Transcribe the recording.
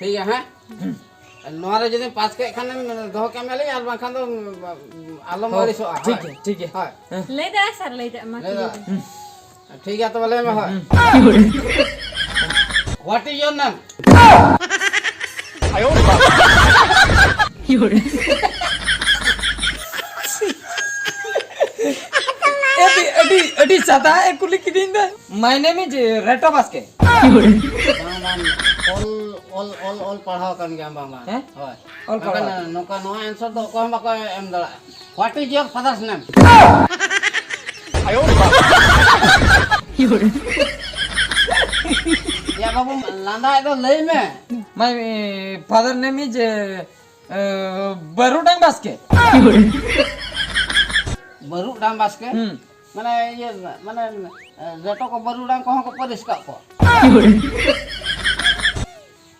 ठीक है हाँ नोरे जदि पास के खाने दो के मेले यार बाखान तो आलम वाली सो ठीक है हां ले दे सर ले दे मत ठीक है तो बोले मैं हां व्हाट इज योर नेम आयो योर एडी सदा है कुली किदिन दे माय नेम इज रेटो बास्के ऑल पढ़ाओ कर गया बाबा हैं हां ऑल पढ़ा नोका नो आंसर तो को हम को एम दला what is your father's name आयो योर या बाबू लांदा है तो ले में my father name is बरुडांग Baske बरुडांग Baske माने ये माने रेटो को बरुडांग को परिस का को